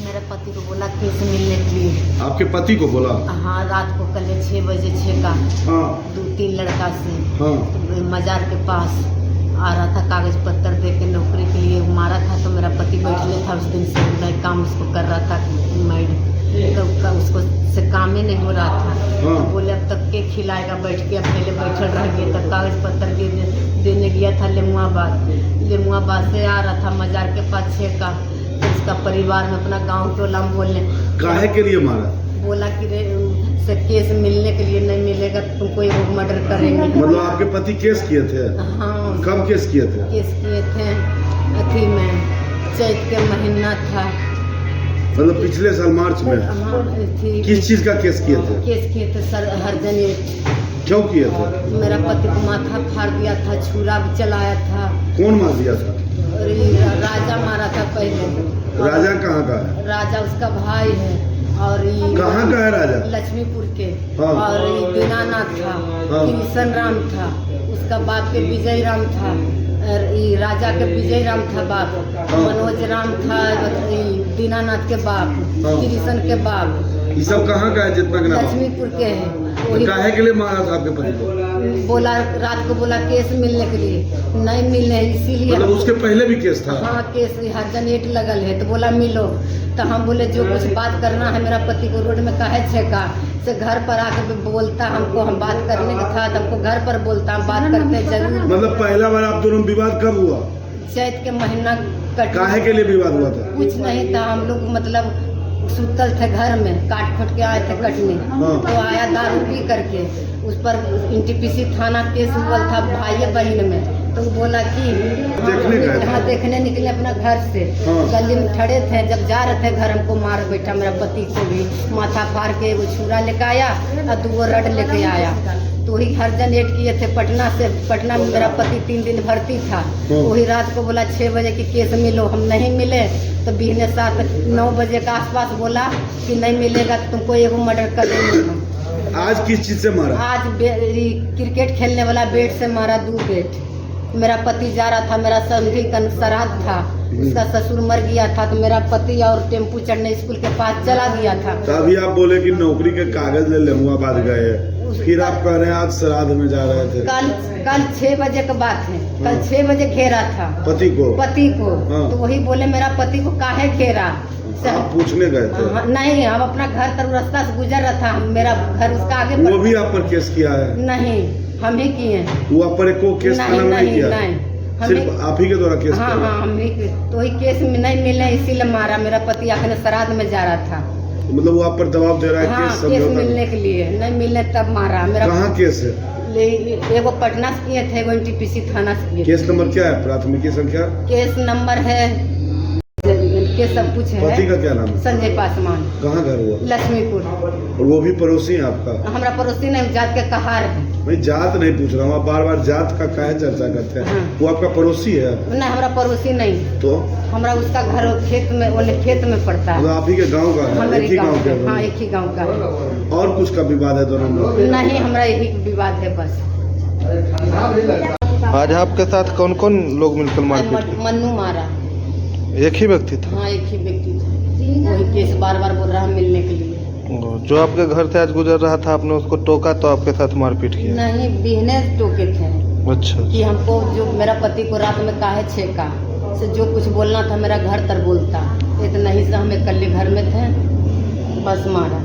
मेरे पति को बोला केस मिलने के लिए। आपके पति को बोला? हाँ, रात को कल 6 बजे 6 का हाँ 2-3 लड़का से हाँ तो मजार के पास आ रहा था, कागज पत्तर दे के नौकरी के लिए मारा था। तो मेरा पति बैठले था उस दिन से, मैं काम उसको कर रहा था मैड, तो उसको से काम ही नहीं हो रहा था। हाँ। तो बोले अब तक के खिलाएगा, बैठ के अकेले बैठल रह गया। तब कागज पत्तर देने गया था लेमुआबाद से आ रहा था मजार के पास 6 का। तो उसका परिवार में अपना गांव टोला में बोलने काहे के लिए मारा? बोला कि रे से केस मिलने के लिए, नहीं मिलेगा तो तुमको एक मर्डर करेंगे। मतलब आपके पति केस किए थे? हाँ, कब केस किए थे? केस किए थे अथी में चैत के महीना था, मतलब पिछले साल मार्च में? हाँ, किस चीज का केस किए थे? केस किए थे सर हरजनी। क्यों किए थे? मेरा पति को माथा फाड़ दिया था, छुरा भी चलाया था। कौन मार दिया था? और राजा मारा था पहले। राजा कहाँ का है? राजा उसका भाई है। और ये कहाँ का है राजा? लक्ष्मीपुर के। हाँ। और ये दीनानाथ था, हाँ। किशन राम था, उसका बाप के विजय राम था। और ये राजा के विजय राम था बाप, हाँ। मनोज राम था दीनानाथ के बाप, हाँ। किशन के बाप। ये सब कहाँ का है जितना का नाम? लक्ष्मीपुर के हैं। तो काहे के लिए मारा था आपके पति को? बोला रात को बोला केस मिलने के लिए, नहीं मिलने इसीलिए। मतलब उसके पहले भी केस था? हाँ, केस हरजन 8 लगल है। तो बोला मिलो। तो हम बोले जो कुछ बात करना है मेरा पति को रोड में काहे छेका से घर पर आकर बोलता हमको, हम बात करने का था तो हमको घर पर बोलता, हम बात करते जरूर। मतलब पहला बार आप दोनों में विवाद कब हुआ? चैत के महीना काहे के लिए विवाद हुआ था? कुछ नहीं था, हम लोग मतलब सुतल थे घर में, काट खोट के आए थे कटने। हाँ। तो आया दारू पी करके, उस पर NTPC थाना केस हुआ था भाई बहन में। तो बोला कि देखने गए? हाँ, देखने निकले अपना घर से। हाँ। गली में खड़े थे, जब जा रहे थे घर हमको मार बैठा। मेरा पति को भी माथा फाड़ के वो छुरा लेके आया और 2 रड लेके आया। तो वही हरजन 8 किए थे पटना से। पटना में मेरा पति 3 दिन भर्ती था। वही रात को बोला 6 बजे की केस मिलो, हम नहीं मिले। तो बिहने 7-9 बजे के आसपास बोला कि नहीं मिलेगा तो तुमको एगो मर्डर कर देंगे हम। आज किस चीज से मारा? आज क्रिकेट खेलने वाला बैट से मारा, 2 बैट। मेरा पति जा रहा था, मेरा समधी का श्राद्ध था, उसका ससुर मर गया था। तो मेरा पति और टेम्पू चढ़ने स्कूल के पास चला गया था। तो अभी आप बोले कि नौकरी के कागज ले लेमुआबाद गए, फिर आप कह रहे हैं आज श्राद्ध में जा रहे थे। कल 6 बजे का बात है। कल 6 बजे घेरा था पति को? हाँ। तो वही बोले मेरा पति को काहे घेरा? आप पूछने गए थे? नहीं, हम अपना घर तर रास्ता से गुजर रहा था, मेरा घर उसका आगे। वो भी आप पर केस किया है? नहीं, हम ही किए। वो आप पर एको केस थाना में नहीं किया? सिर्फ आप ही के द्वारा केस किया? हाँ, हम ही। तो वही केस में नहीं मिले इसीलिए मारा। मेरा पति आखिर श्राद्ध में जा रहा था। मतलब वो आप पर दबाव दे रहा है? हाँ, केस मिलने के लिए, नहीं मिलने तब मारा। मेरा कहाँ केस है? एगो पटना से किए थे, एगो NTPC थाना से किए। केस नंबर क्या है? प्राथमिकी संख्या? केस नंबर है, केस सब कुछ है। पति का क्या नाम है? संजय पासवान। कहाँ घर हुआ? लक्ष्मीपुर। और वो भी पड़ोसी है आपका? हमारा पड़ोसी नहीं, जात के कहार है। मैं जात नहीं पूछ रहा हूँ, आप बार बार जात का काहे चर्चा करते हैं? हाँ। वो आपका पड़ोसी है? नहीं, हमारा पड़ोसी नहीं। तो हमारा उसका घर खेत में, ओले खेत में पड़ता है। मतलब आप ही के गाँव का है? हमारे एक ही गाँव के? हाँ, एक ही गाँव का है। और कुछ का विवाद है दोनों में? नहीं, हमारा यही विवाद है बस। आज आपके साथ कौन कौन लोग मिलकर मारपीट किए? मन्नू मारा। एक ही व्यक्ति था? हाँ, एक ही व्यक्ति था। वही केस बार बार बोल रहा है मिलने के लिए। जो आपके घर से आज गुजर रहा था, आपने उसको टोका तो आपके साथ मारपीट किया? नहीं, बिहने टोके थे। अच्छा। कि हमको जो मेरा पति को रात में काहे छेका से जो कुछ बोलना था मेरा घर तर बोलता, इतना ही से हम अकेले घर में थे, बस मारा।